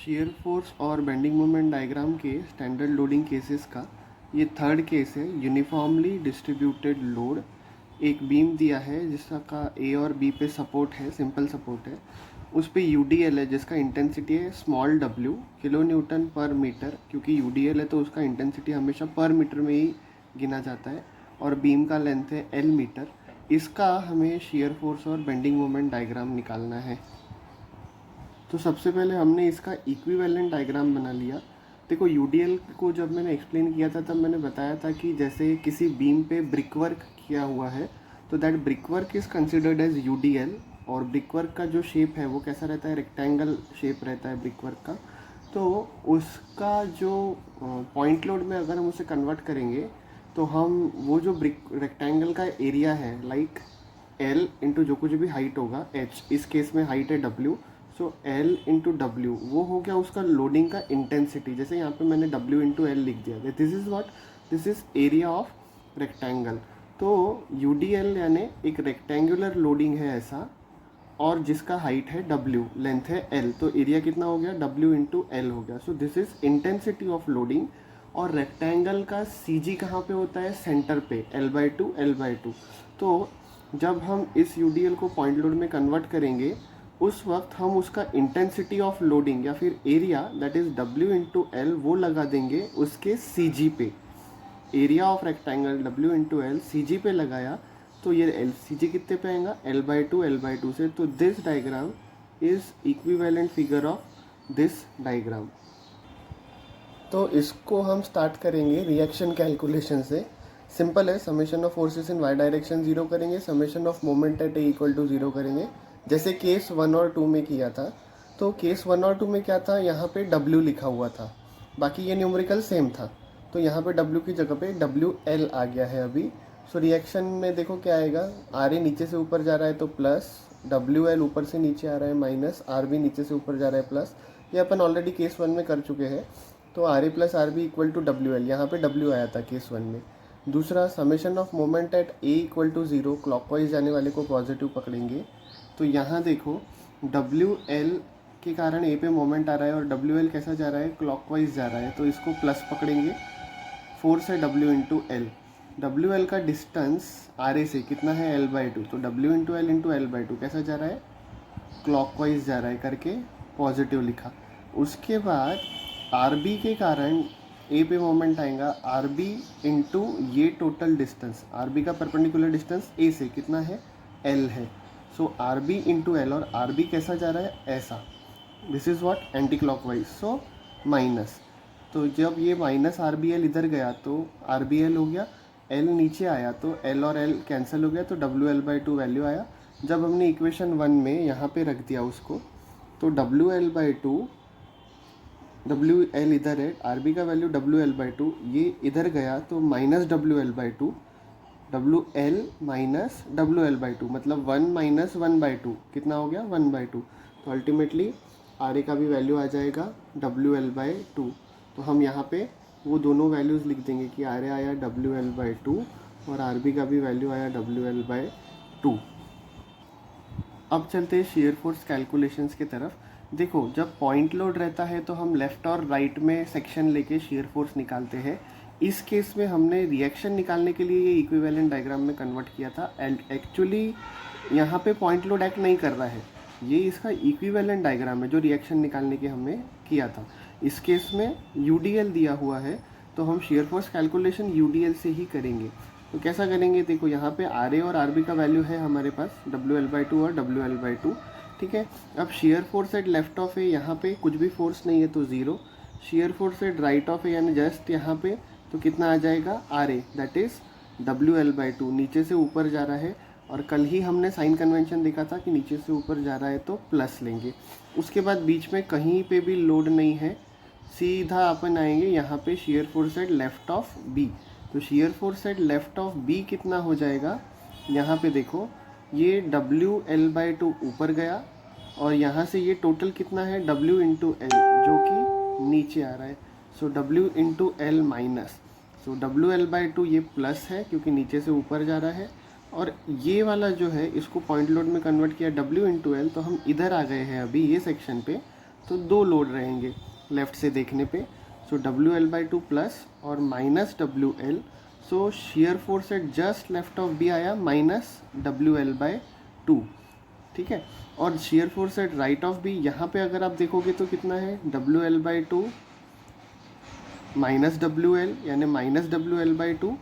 Share force और bending moment diagram के standard loading cases का ये थर्ड केस है। यूनिफॉर्मली डिस्ट्रीब्यूटेड लोड, एक बीम दिया है जिसका ए और बी पे सपोर्ट है, सिंपल सपोर्ट है। उस पे यूडीएल है जिसका इंटेंसिटी है स्मॉल डब्ल्यू, किलो न्यूटन पर मीटर। क्योंकि यूडीएल है तो उसका इंटेंसिटी हमेशा पर मीटर में ही गिना जाता है, और बीम का लेंथ है एल मीटर। इसका हमें शेयर फोर्स और बेंडिंग मोमेंट डायग्राम निकालना है। तो सबसे पहले हमने इसका इक्विवेलेंट डायग्राम बना लिया। देखो, यूडीएल को जब मैंने एक्सप्लेन किया था तब मैंने बताया था कि जैसे किसी बीम पे ब्रिक वर्क किया हुआ है तो that brick work is considered as UDL. और ब्रिक वर्क का जो शेप है वो कैसा रहता है, रेक्टेंगल शेप रहता है ब्रिक वर्क का। तो उसका जो पॉइंट लोड में अगर हम उसे कन्वर्ट करेंगे तो हम वो जो ब्रिक रेक्टेंगल का एरिया है, लाइक एल इंटू जो कुछ भी हाइट होगा, एच इस केस में हाइट है W, so L into W वो हो गया उसका लोडिंग का इंटेंसिटी। जैसे यहाँ पे मैंने डब्ल्यू इंटू एल लिख दिया, this is what, this is area of rectangle. तो यू डी एल यानी एक रेक्टेंगुलर लोडिंग है ऐसा, और जिसका हाइट है डब्ल्यू, लेंथ है एल, तो एरिया कितना हो गया, डब्ल्यू इंटू एल हो गया। So this is intensity of loading. और रेक्टेंगल का सी जी कहाँ पे होता है, सेंटर पे, L by two L by two. तो जब हम इस यू डी एल को पॉइंट लोड में कन्वर्ट करेंगे उस वक्त हम उसका इंटेंसिटी ऑफ लोडिंग या फिर area, that is W into L, वो लगा देंगे उसके सी जी पे। Area of rectangle W into L C G पे लगाया तो ये एल सी जी कितने पे आएगा, एल बाई टू से। तो this diagram is equivalent figure of this diagram. तो इसको हम स्टार्ट करेंगे रिएक्शन कैलकुलेशन से। सिंपल है, summation of forces in Y direction zero करेंगे, summation of moment at A equal to zero करेंगे, जैसे केस 1 और 2 में किया था। तो केस 1 और 2 में क्या था, यहाँ पे W लिखा हुआ था, बाकी ये न्यूमेरिकल सेम था। तो यहाँ पे W की जगह पे WL आ गया है अभी। सो रिएक्शन में देखो क्या आएगा, RA नीचे से ऊपर जा रहा है तो प्लस, WL ऊपर से नीचे आ रहा है माइनस, RB नीचे से ऊपर जा रहा है प्लस। ये अपन ऑलरेडी केस 1 में कर चुके हैं। तो RA plus RB equal to WL, यहाँ पे W आया था केस 1 में। दूसरा, summation of moment at A equal to zero, clockwise जाने वाले को पॉजिटिव पकड़ेंगे। तो यहाँ देखो WL के कारण A पे मोमेंट आ रहा है और WL कैसा जा रहा है, क्लॉकवाइज जा रहा है, तो इसको प्लस पकड़ेंगे। फोर्स है W इंटू एल, WL का डिस्टेंस RA से कितना है, L बाई टू, तो W into L into L by two कैसा जा रहा है, क्लॉकवाइज जा रहा है, करके पॉजिटिव लिखा। उसके बाद RB के कारण A पे मोमेंट आएगा, RB इंटू ये टोटल डिस्टेंस, RB का परपेंडिकुलर डिस्टेंस A से कितना है, L है। सो RB इंटू एल, और RB कैसा जा रहा है, ऐसा, this is what, anti clockwise, so minus. तो जब ये माइनस RBL इधर गया तो RBL हो गया, L नीचे आया तो L और L कैंसिल हो गया, तो WL बाई टू वैल्यू आया। जब हमने इक्वेशन 1 में यहाँ पे रख दिया उसको, तो WL बाई टू, WL इधर है, RB का वैल्यू WL बाई टू, ये इधर गया तो minus WL by two, WL minus WL by two, मतलब 1 माइनस 1 बाई टू कितना हो गया, 1 बाई टू। तो अल्टीमेटली RA का भी वैल्यू आ जाएगा WL बाई टू। तो हम यहाँ पे वो दोनों वैल्यूज़ लिख देंगे कि RA आया WL बाई टू और RB का भी वैल्यू आया WL बाई टू। अब चलते हैं शेयर फोर्स कैलकुलेशंस की तरफ। देखो, जब पॉइंट लोड रहता है तो हम लेफ़्ट और राइट में सेक्शन लेके शेयर फोर्स निकालते हैं। इस केस में हमने रिएक्शन निकालने के लिए ये इक्विवेलेंट डायग्राम में कन्वर्ट किया था, एंड एक्चुअली यहाँ पे पॉइंट लोड एक्ट नहीं कर रहा है, ये इसका इक्विवेलेंट डायग्राम है जो रिएक्शन निकालने के हमने किया था। इस केस में यूडीएल दिया हुआ है तो हम शेयर फोर्स कैलकुलेशन यूडीएल से ही करेंगे। तो कैसा करेंगे, देखो यहाँ पे RA और RB का वैल्यू है हमारे पास WL बाई टू और WL बाई टू, ठीक है। अब shear force at left of है, यहाँ पे कुछ भी फोर्स नहीं है तो zero. Shear force at right of है यानी जस्ट यहाँ पे, तो कितना आ जाएगा, RA that is WL by two, नीचे से ऊपर जा रहा है। और कल ही हमने साइन कन्वेंशन देखा था कि नीचे से ऊपर जा रहा है तो प्लस लेंगे। उसके बाद बीच में कहीं पे भी लोड नहीं है, सीधा अपन आएंगे यहाँ पे shear force at left of B। तो shear force at left of B कितना हो जाएगा, यहाँ पे देखो ये WL बाई टू ऊपर गया और यहाँ से ये टोटल कितना है, W इंटू एल, जो कि नीचे आ रहा है। सो W into L minus, so WL by two ये प्लस है क्योंकि नीचे से ऊपर जा रहा है, और ये वाला जो है इसको पॉइंट लोड में कन्वर्ट किया W इंटू एल, तो हम इधर आ गए हैं अभी ये सेक्शन पे। तो 2 लोड रहेंगे लेफ़्ट से देखने पे। सो WL/2 प्लस और minus WL। So shear force at just left of B आया माइनस WL/2, ठीक है। और shear force at right of B यहाँ पे अगर आप देखोगे तो कितना है, WL/2 माइनस WL, यानी माइनस WL/2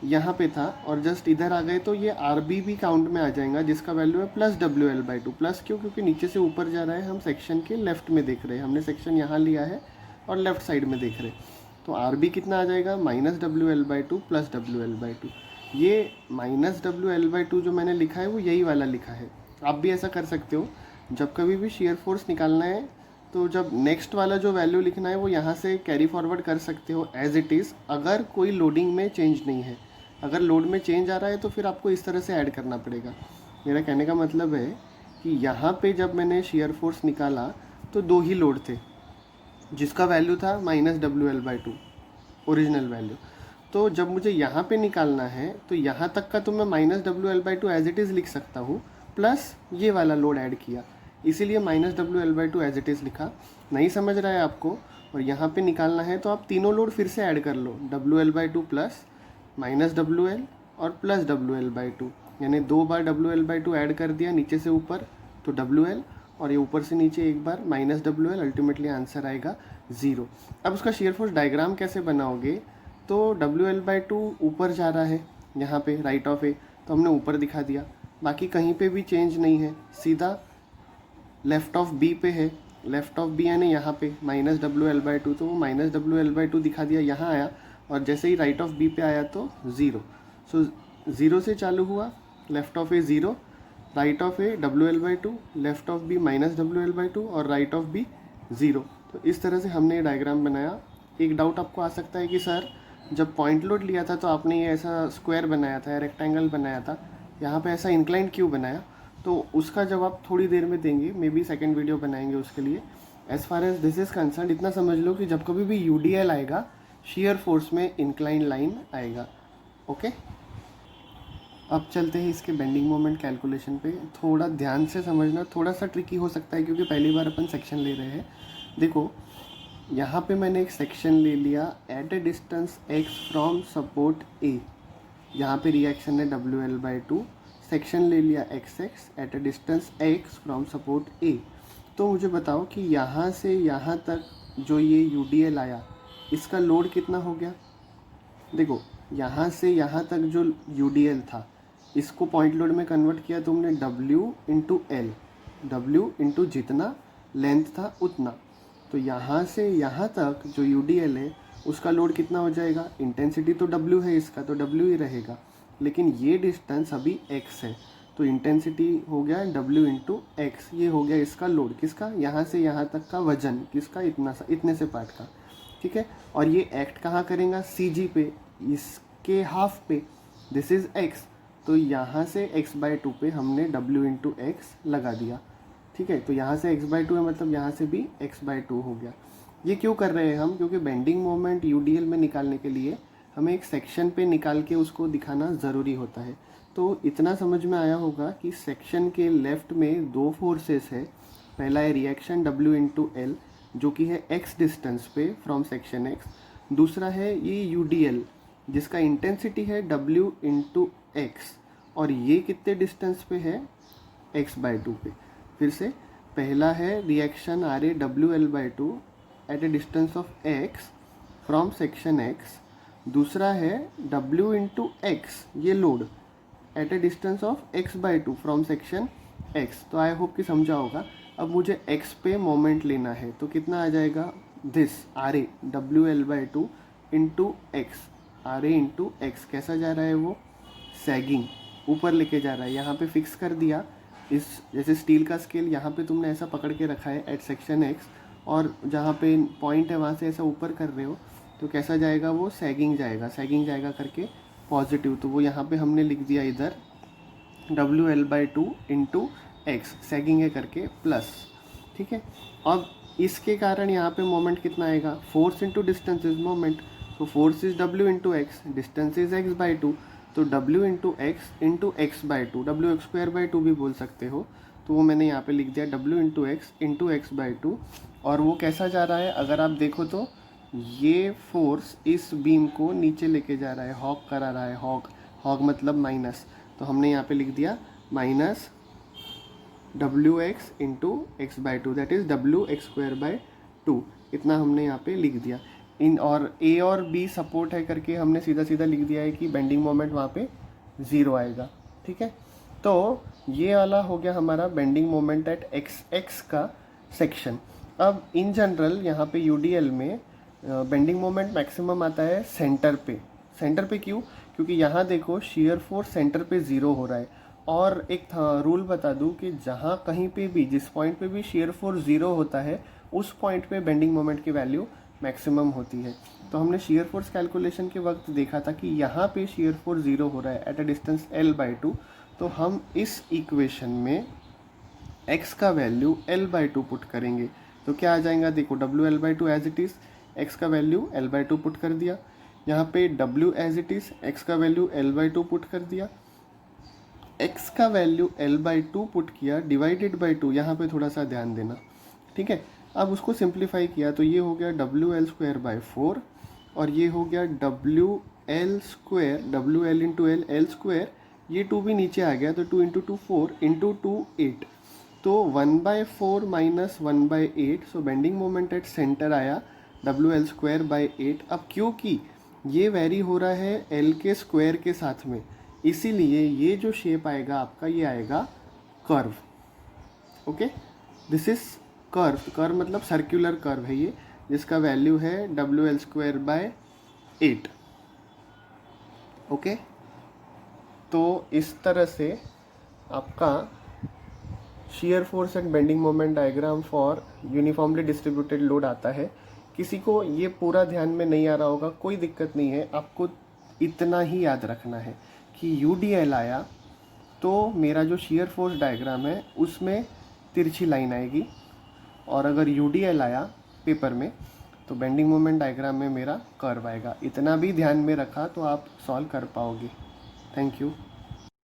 यहाँ पे था, और जस्ट इधर आ गए तो ये RB भी काउंट में आ जाएगा, जिसका वैल्यू है प्लस WL/2। प्लस क्यों, क्योंकि नीचे से ऊपर जा रहा है, हम सेक्शन के लेफ्ट में देख रहे हैं, हमने सेक्शन यहाँ लिया है और लेफ्ट साइड में देख रहे हैं। तो RB कितना आ जाएगा, माइनस WL/2 प्लस WL/2। ये माइनस WL/2 जो मैंने लिखा है वो यही वाला लिखा है। आप भी ऐसा कर सकते हो, जब कभी भी shear फोर्स निकालना है तो जब नेक्स्ट वाला जो वैल्यू लिखना है वो यहाँ से कैरी फॉरवर्ड कर सकते हो एज इट इज़, अगर कोई लोडिंग में चेंज नहीं है। अगर लोड में चेंज आ रहा है तो फिर आपको इस तरह से ऐड करना पड़ेगा। मेरा कहने का मतलब है कि यहाँ पे जब मैंने shear फोर्स निकाला तो 2 ही लोड थे, जिसका वैल्यू था माइनस WL/2 ओरिजिनल वैल्यू। तो जब मुझे यहाँ पे निकालना है तो यहाँ तक का तो मैं minus WL/2 as it is लिख सकता हूँ, प्लस ये वाला लोड ऐड किया, इसीलिए minus WL/2 as it is लिखा। नहीं समझ रहा है आपको और यहाँ पे निकालना है तो आप तीनों लोड फिर से ऐड कर लो, WL/2 प्लस माइनस WL और प्लस WL/2, यानी 2 बार WL/2 ऐड कर दिया नीचे से ऊपर तो WL, और ये ऊपर से नीचे एक बार माइनस WL, अल्टीमेटली आंसर आएगा 0। अब उसका shear फोर्स डायग्राम कैसे बनाओगे, तो WL/2 ऊपर जा रहा है यहाँ पे राइट ऑफ ए, तो हमने ऊपर दिखा दिया, बाकी कहीं पे भी चेंज नहीं है, सीधा लेफ्ट ऑफ बी पे है। लेफ्ट ऑफ बी यानी यहाँ पे माइनस WL/2, तो वो माइनस WL/2 दिखा दिया, यहाँ आया, और जैसे ही राइट ऑफ बी पे आया तो 0। सो 0 से चालू हुआ, left of A 0, right of A WL/2, left of B minus WL/2 और राइट ऑफ बी 0। तो इस तरह से हमने ये डायग्राम बनाया। एक डाउट आपको आ सकता है कि सर जब पॉइंट लोड लिया था तो आपने ये ऐसा स्क्वायर बनाया था या रेक्टेंगल बनाया था, यहाँ पे ऐसा इंक्लाइंड क्यों बनाया, तो उसका जवाब थोड़ी देर में देंगे, मे बी सेकेंड वीडियो बनाएंगे उसके लिए। As far as this is concern इतना समझ लो कि जब कभी भी UDL आएगा, shear फोर्स में इंक्लाइन लाइन आएगा। ओके, अब चलते हैं इसके बेंडिंग मोमेंट कैलकुलेशन पे। थोड़ा ध्यान से समझना, थोड़ा सा ट्रिकी हो सकता है क्योंकि पहली बार अपन सेक्शन ले रहे हैं। देखो यहाँ पे मैंने एक सेक्शन ले लिया at a distance x from support A, यहाँ पे रिएक्शन है WL/2, सेक्शन ले लिया XX at a distance x from support A। तो मुझे बताओ कि यहाँ से यहाँ तक जो ये UDL आया, इसका लोड कितना हो गया। देखो यहाँ से यहाँ तक जो UDL था, इसको पॉइंट लोड में कन्वर्ट किया तुमने W/L, W इंटू जितना लेंथ था उतना। तो यहाँ से यहाँ तक जो UDL है उसका लोड कितना हो जाएगा, इंटेंसिटी तो W है इसका, तो W ही रहेगा, लेकिन ये डिस्टेंस अभी x है, तो इंटेंसिटी हो गया W/X, ये हो गया इसका लोड, किसका, यहाँ से यहाँ तक का वजन, किसका, इतना सा, इतने से पार्ट का, ठीक है। और ये एक्ट कहाँ करेगा, CG पे, इसके हाफ पे, दिस इज़ x, तो यहाँ से x/2 पे हमने W/X लगा दिया, ठीक है। तो यहाँ से x/2 है, मतलब यहाँ से भी x/2 हो गया। ये क्यों कर रहे हैं हम, क्योंकि बेंडिंग मोमेंट UDL में निकालने के लिए हमें एक सेक्शन पे निकाल के उसको दिखाना ज़रूरी होता है। तो इतना समझ में आया होगा कि सेक्शन के लेफ़्ट में 2 फोर्सेस है। पहला है रिएक्शन W/L जो कि है x डिस्टेंस पे फ्रॉम सेक्शन x, दूसरा है ये UDL जिसका इंटेंसिटी है W/X, और ये कितने डिस्टेंस पे है, x/2 पे। फिर से पहला है reaction RA WL/2 at a distance of x from section x, दूसरा है W/X, ये load at a distance of x/2 from section x। तो आई होप कि समझा होगा। अब मुझे x पे मोमेंट लेना है तो कितना आ जाएगा, this RA WL/2 into x, RA into x कैसा जा रहा है, वो सैगिंग ऊपर लेके जा रहा है। यहाँ पे फिक्स कर दिया, इस जैसे स्टील का स्केल यहाँ पे तुमने ऐसा पकड़ के रखा है एट सेक्शन x, और जहाँ पे पॉइंट है वहाँ से ऐसा ऊपर कर रहे हो तो कैसा जाएगा, वो सैगिंग जाएगा, सैगिंग जाएगा करके पॉजिटिव। तो वो यहाँ पे हमने लिख दिया इधर WL/2 इंटू एक्स, सैगिंग है करके प्लस, ठीक है। अब इसके कारण यहाँ पे मोमेंट कितना आएगा, force into distance is moment, तो force is W/X, distance is x/2, तो W/X into x/2, W x² by 2 भी बोल सकते हो। तो वो मैंने यहाँ पे लिख दिया W/x/x/2। और वो कैसा जा रहा है, अगर आप देखो तो ये फोर्स इस बीम को नीचे लेके जा रहा है, हॉक करा रहा है, हॉक मतलब माइनस, तो हमने यहाँ पे लिख दिया -WX/x/2 दैट इज़ WX²/2। इतना हमने यहाँ पे लिख दिया। इन और ए और बी सपोर्ट है करके हमने सीधा सीधा लिख दिया है कि बेंडिंग मोमेंट वहाँ पे 0 आएगा। ठीक है, तो ये वाला हो गया हमारा बेंडिंग मोमेंट एट एक्स का सेक्शन। अब इन जनरल यहाँ पे यूडीएल में बेंडिंग मोमेंट मैक्सिमम आता है सेंटर पे क्यों? क्योंकि यहाँ देखो शियर फोर्स सेंटर पे 0 हो रहा है। और एक रूल बता दूँ कि जहाँ कहीं पे भी जिस पॉइंट पे भी शियर फोर्स 0 होता है उस पॉइंट पे बेंडिंग मोमेंट की वैल्यू मैक्सिमम होती है। तो हमने शियर फोर्स कैलकुलेशन के वक्त देखा था कि यहाँ पे शियर फोर्स 0 हो रहा है एट अ डिस्टेंस L/2। तो हम इस इक्वेशन में x का वैल्यू L/2 पुट करेंगे तो क्या आ जाएगा, देखो WL/2 as it is, x का वैल्यू L/2 पुट कर दिया, यहाँ पे W as it is, x का वैल्यू L/2 पुट कर दिया, x का वैल्यू L/2 पुट किया डिवाइडेड बाई 2, यहाँ पे थोड़ा सा ध्यान देना। ठीक है, अब उसको सिंप्लीफाई किया तो ये हो गया WL²/4 और ये हो गया WL², ये 2 भी नीचे आ गया तो 2 × 2 4 × 2 8, तो 1/4 minus 1/8। So bending moment at centre आया WL²/8। अब क्योंकि ये वेरी हो रहा है L के स्क्वायर के साथ में, इसीलिए ये जो शेप आएगा आपका ये आएगा curve. Okay, this is curve मतलब सर्कुलर कर्व है ये, जिसका वैल्यू है WL²/8। ओके, तो इस तरह से आपका shear force and bending moment diagram for uniformly distributed load आता है। किसी को ये पूरा ध्यान में नहीं आ रहा होगा, कोई दिक्कत नहीं है, आपको इतना ही याद रखना है कि UDL आया तो मेरा जो शियर फोर्स डायग्राम है उसमें तिरछी लाइन आएगी, और अगर UDL आया पेपर में तो बेंडिंग मोमेंट डायग्राम में मेरा कर्व आएगा। इतना भी ध्यान में रखा तो आप सॉल्व कर पाओगे। Thank you.